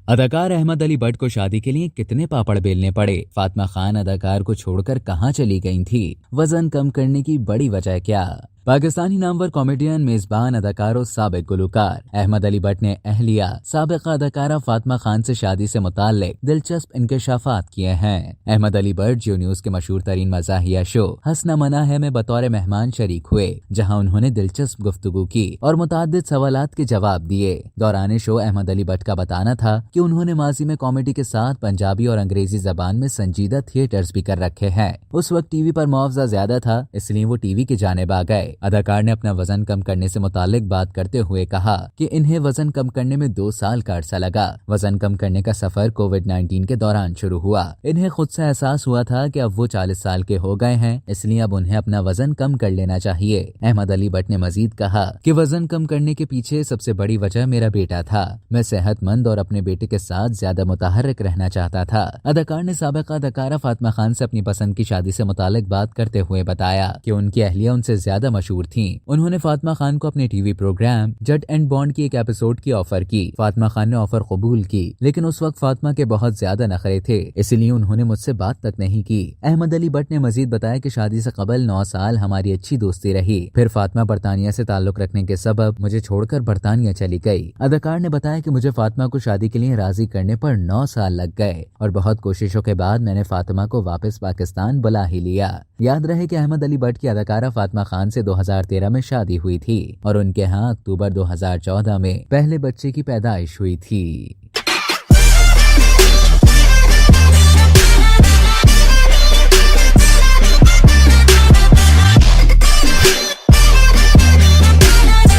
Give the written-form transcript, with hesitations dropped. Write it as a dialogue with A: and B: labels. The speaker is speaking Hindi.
A: अदाकार अहमद अली बट को शादी के लिए कितने पापड़ बेलने पड़े? फातिमा खान अदाकार को छोड़कर कहां चली गई थी? वजन कम करने की बड़ी वजह क्या? पाकिस्तानी नामवर कॉमेडियन, मेजबान, अदाकार और साबिक गुलकार अहमद अली बट ने अहलिया साबिका अदाकारा फातिमा खान से शादी से मुताल्लिक दिलचस्प इंकशाफात किए हैं। अहमद अली बट जियो न्यूज के मशहूर तरीन मज़ाहिया शो हंसना मना है में बतौर मेहमान शरीक हुए, जहां उन्होंने दिलचस्प गुफ्तगू की और मुताद्दिद सवालात के जवाब दिए। दौरान शो अहमद अली बट का बताना था कि उन्होंने माजी में कॉमेडी के साथ पंजाबी और अंग्रेजी जबान में संजीदा थिएटर्स भी कर रखे हैं। उस वक्त टीवी पर मुआवजा ज्यादा था, इसलिए वो टीवी की जानिब आ गए। अदाकार ने अपना वजन कम करने से मुतालिक बात करते हुए कहा कि इन्हें वजन कम करने में 2 साल का अरसा लगा। वजन कम करने का सफर कोविड-19 के दौरान शुरू हुआ। इन्हें खुद से एहसास हुआ था कि अब वो 40 साल के हो गए हैं, इसलिए अब उन्हें अपना वजन कम कर लेना चाहिए। अहमद अली बट ने मजीद कहा कि वजन कम करने के पीछे सबसे बड़ी वजह मेरा बेटा था। मैं सेहतमंद और अपने बेटे के साथ ज्यादा मुतहर्रिक रहना चाहता था। अदाकार ने साबिका अदाकारा फातिमा खान से अपनी पसंद की शादी से मुतालिक बात करते हुए बताया कि उनकी अहलिया उनसे ज्यादा मशहूर थी। उन्होंने फातिमा खान को अपने TV programme Jutt and Bond की एक एपिसोड की ऑफर की। फातिमा खान ने ऑफर कबूल की, लेकिन उस वक्त फातिमा के बहुत ज्यादा नखरे थे, इसलिए उन्होंने मुझसे बात तक नहीं की। अहमद अली बट ने मजीद बताया कि शादी से कबल 9 साल हमारी अच्छी दोस्ती रही। फिर फातिमा बरतानिया से ताल्लुक रखने के सबब मुझे छोड़कर बरतानिया चली गई। अदाकार ने बताया कि मुझे फातिमा को शादी के लिए राजी करने पर 9 साल लग गए और बहुत कोशिशों के बाद मैंने फातिमा को वापस पाकिस्तान बुला ही लिया। याद रहे कि अहमद अली बट की अदाकारा फातिमा खान से 2013 में शादी हुई थी और उनके यहाँ अक्टूबर 2014 में पहले बच्चे की पैदाइश हुई थी।